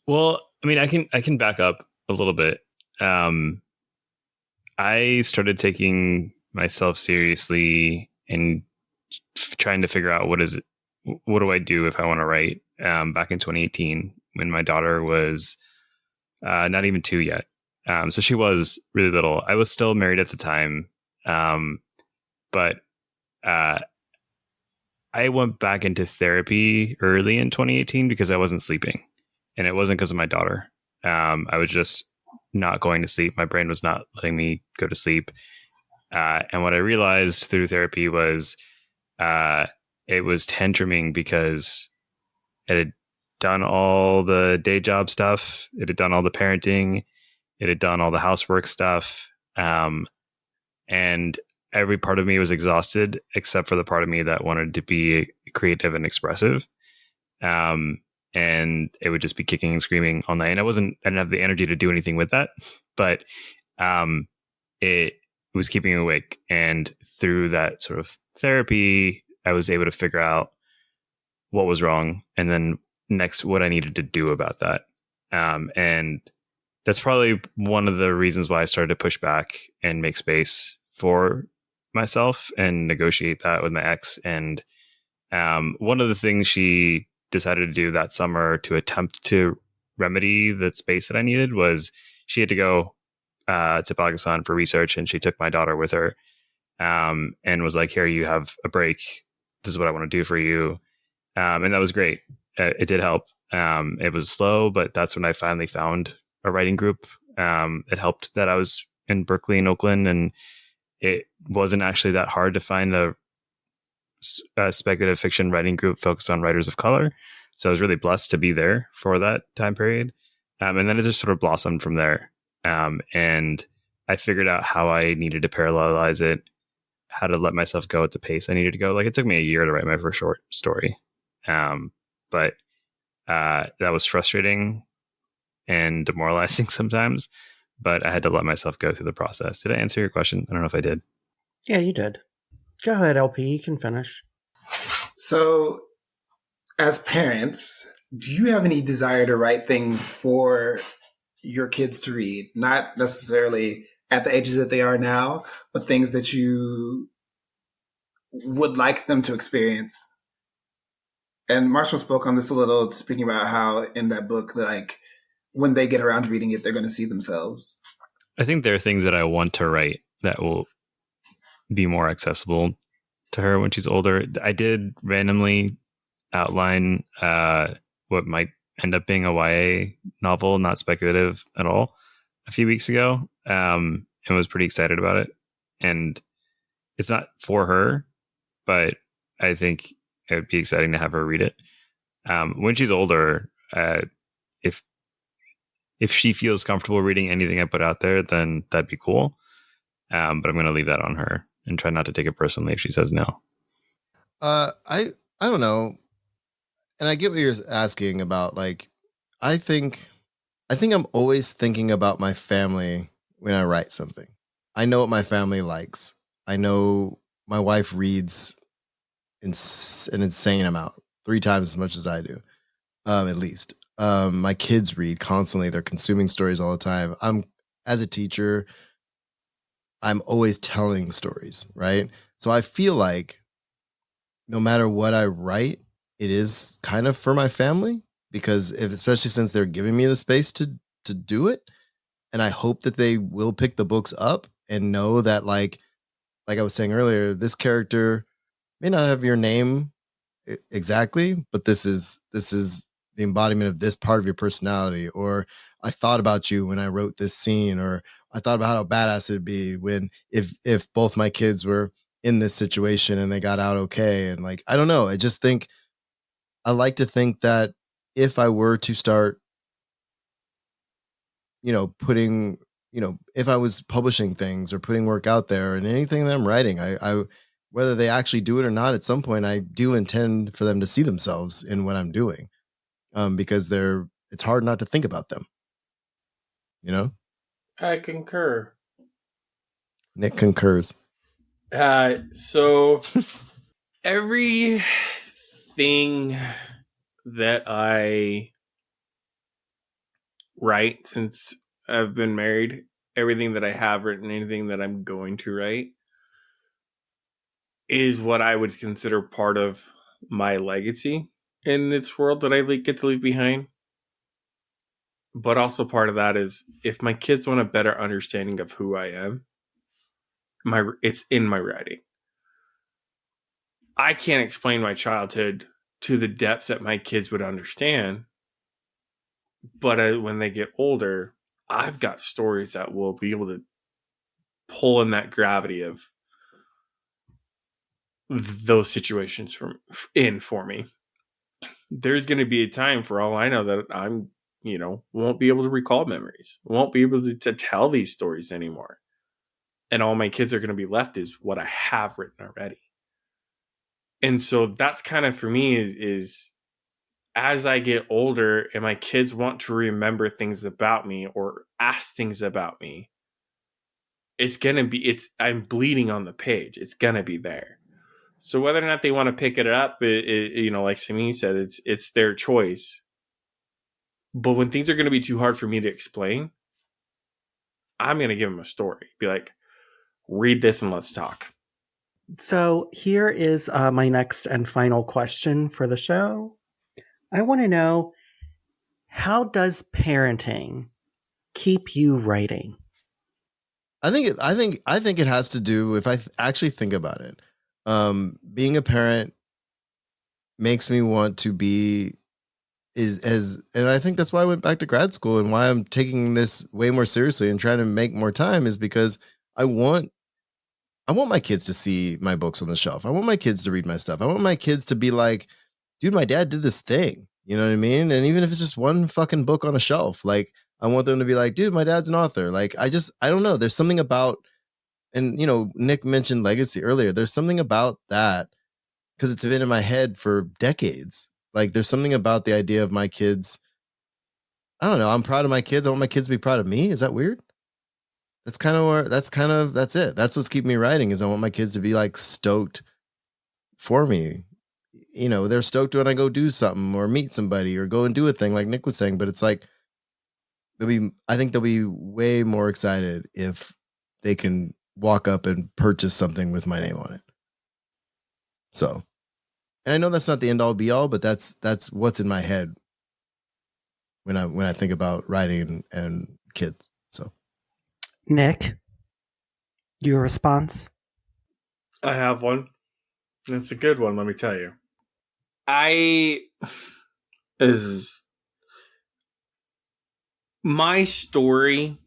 Well, I mean, I can back up a little bit. I started taking myself seriously and trying to figure out what do I do if I want to write, back in 2018 when my daughter was not even 2 yet. So she was really little. I was still married at the time. But I went back into therapy early in 2018 because I wasn't sleeping, and it wasn't because of my daughter. I was just not going to sleep. My brain was not letting me go to sleep. And what I realized through therapy was it was tantruming because it had done all the day job stuff. It had done all the parenting. It had done all the housework stuff. And every part of me was exhausted except for the part of me that wanted to be creative and expressive. And it would just be kicking and screaming all night. And I didn't have the energy to do anything with that, but it was keeping me awake. And through that sort of therapy, I was able to figure out what was wrong and then next what I needed to do about that. And that's probably one of the reasons why I started to push back and make space for myself and negotiate that with my ex. And one of the things she decided to do that summer to attempt to remedy the space that I needed was she had to go to Pakistan for research, and she took my daughter with her, and was like, here, you have a break. This is what I want to do for you. And that was great. It did help. It was slow, but that's when I finally found a writing group. It helped that I was in Berkeley and Oakland, and it wasn't actually that hard to find a speculative fiction writing group focused on writers of color. So I was really blessed to be there for that time period. And then it just sort of blossomed from there. And I figured out how I needed to parallelize it, how to let myself go at the pace I needed to go. Like, it took me a year to write my first short story. But that was frustrating and demoralizing sometimes, but I had to let myself go through the process. Did I answer your question? I don't know if I did.
Yeah, you did. Go ahead, LP. You can finish.
So, as parents, do you have any desire to write things for your kids to read, not necessarily at the ages that they are now, but things that you would like them to experience. And Marshall spoke on this a little, speaking about how in that book, like when they get around to reading it, they're going to see themselves.
I think there are things that I want to write that will be more accessible to her when she's older. I did randomly outline what might end up being a YA novel, not speculative at all, a few weeks ago, and was pretty excited about it. And it's not for her, but I think it would be exciting to have her read it. When she's older, if she feels comfortable reading anything I put out there, then that'd be cool. But I'm going to leave that on her and try not to take it personally if she says no.
I don't know. And I get what you're asking about. Like, I think I'm always thinking about my family when I write something. I know what my family likes. I know my wife reads an insane amount, 3 times as much as I do, at least. My kids read constantly. They're consuming stories all the time. As a teacher, I'm always telling stories, right? So I feel like no matter what I write, it is kind of for my family, because especially since they're giving me the space to do it. And I hope that they will pick the books up and know that, like I was saying earlier, this character may not have your name exactly, but this is the embodiment of this part of your personality. Or I thought about you when I wrote this scene, or I thought about how badass it'd be when if both my kids were in this situation and they got out okay. And like, I don't know. I like to think that if I were to start, putting, if I was publishing things or putting work out there and anything that I'm writing, I whether they actually do it or not, at some point, I do intend for them to see themselves in what I'm doing, because it's hard not to think about them.
I concur.
Nick concurs.
So everything that I write since I've been married, everything that I have written, anything that I'm going to write, is what I would consider part of my legacy in this world that I get to leave behind. But also part of that is, if my kids want a better understanding of who I am, it's in my writing. I can't explain my childhood to the depths that my kids would understand. But when they get older, I've got stories that will be able to pull in that gravity of those situations for me. There's going to be a time, for all I know, that I'm, won't be able to recall memories, won't be able to tell these stories anymore. And all my kids are going to be left is what I have written already. And so that's kind of, for me, is as I get older and my kids want to remember things about me or ask things about me, I'm bleeding on the page. It's going to be there. So whether or not they want to pick it up, like Sameem said, it's their choice. But when things are going to be too hard for me to explain, I'm going to give them a story. Be like, read this and let's talk.
So here is my next and final question for the show. I want to know, how does parenting keep you writing?
I think it has to do, if I actually think about it, being a parent makes me want to be and I think that's why I went back to grad school, and why I'm taking this way more seriously and trying to make more time, is because I want my kids to see my books on the shelf. I want my kids to read my stuff. I want my kids to be like, dude, my dad did this thing. You know what I mean? And even if it's just one fucking book on a shelf, like, I want them to be like, dude, my dad's an author. Like, I don't know. There's something about, and Nick mentioned legacy earlier. There's something about that, because it's been in my head for decades. Like, there's something about the idea of my kids. I don't know. I'm proud of my kids. I want my kids to be proud of me. Is that weird? That's it. That's what's keeping me writing, is I want my kids to be like stoked for me. They're stoked when I go do something or meet somebody or go and do a thing, like Nick was saying, but it's like, I think they'll be way more excited if they can walk up and purchase something with my name on it. So, and I know that's not the end all be all, but that's what's in my head when I think about writing and kids. So,
Nick, your response?
I have one. It's a good one, let me tell you. My story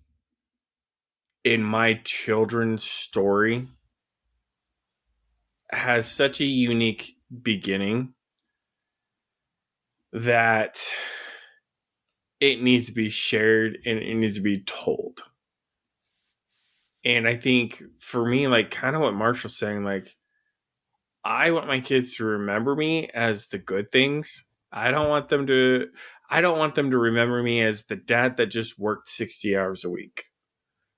in my children's story has such a unique beginning that it needs to be shared and it needs to be told. And I think for me, like kind of what Marshall's saying, like I want my kids to remember me as the good things. I don't want them to remember me as the dad that just worked 60 hours a week.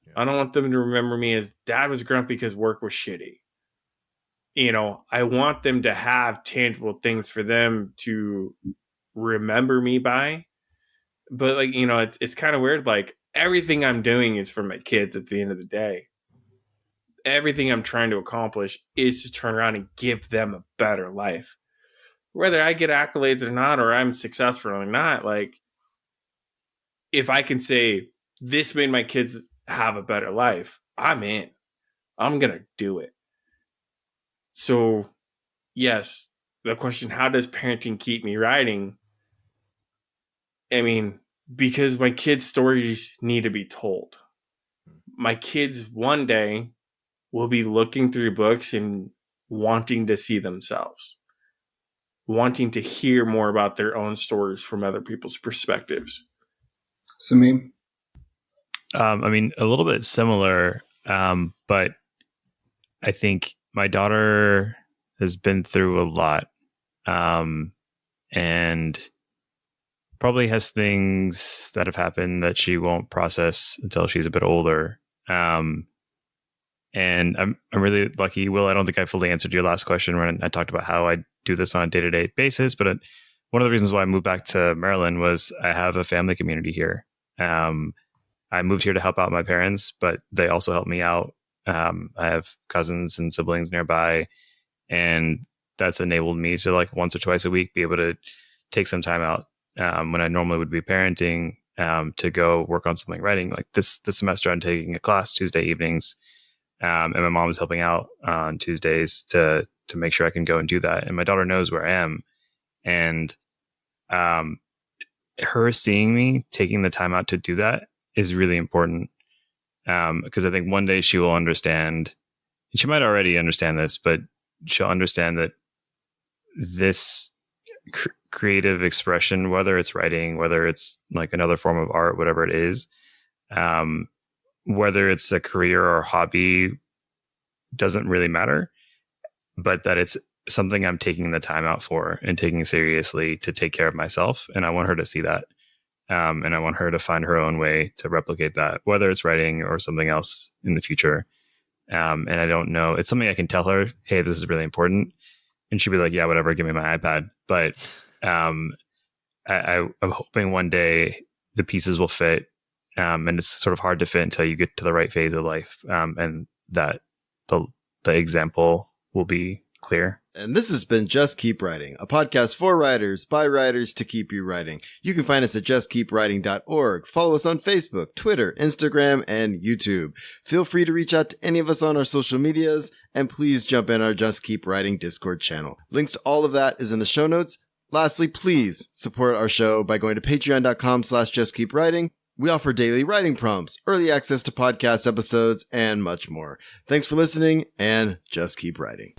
Yeah. I don't want them to remember me as dad was grumpy because work was shitty. You know, I want them to have tangible things for them to remember me by. But like, you know, it's kind of weird. Like everything I'm doing is for my kids at the end of the day. Everything I'm trying to accomplish is to turn around and give them a better life. Whether I get accolades or not, or I'm successful or not, like if I can say this made my kids have a better life, I'm in. I'm going to do it. So, yes, the question, how does parenting keep me writing? I mean, because my kids' stories need to be told. My kids one day will be looking through books and wanting to see themselves, wanting to hear more about their own stories from other people's perspectives.
Sameem?
I mean, a little bit similar, but I think my daughter has been through a lot, and probably has things that have happened that she won't process until she's a bit older. And I'm really lucky. Will, I don't think I fully answered your last question when I talked about how I do this on a day-to-day basis, but one of the reasons why I moved back to Maryland was I have a family community here. I moved here to help out my parents, but they also help me out. I have cousins and siblings nearby, and that's enabled me to like once or twice a week be able to take some time out when I normally would be parenting to go work on something writing. Like this semester, I'm taking a class Tuesday evenings, and my mom is helping out on Tuesdays to make sure I can go and do that. And my daughter knows where I am, and her seeing me taking the time out to do that is really important, because I think one day she will understand. She might already understand this, but she'll understand that this creative expression, whether it's writing, whether it's like another form of art, whatever it is, whether it's a career or hobby, doesn't really matter, but that it's something I'm taking the time out for and taking seriously to take care of myself. And I want her to see that. And I want her to find her own way to replicate that, whether it's writing or something else in the future. And I don't know, it's something I can tell her, hey, this is really important. And she'll be like, yeah, whatever, give me my iPad. But I'm hoping one day the pieces will fit. And it's sort of hard to fit until you get to the right phase of life. And that the example will be clear.
And this has been Just Keep Writing, a podcast for writers, by writers, to keep you writing. You can find us at justkeepwriting.org. Follow us on Facebook, Twitter, Instagram, and YouTube. Feel free to reach out to any of us on our social medias, and please jump in our Just Keep Writing Discord channel. Links to all of that is in the show notes. Lastly, please support our show by going to patreon.com/justkeepwriting. We offer daily writing prompts, early access to podcast episodes, and much more. Thanks for listening, and just keep writing.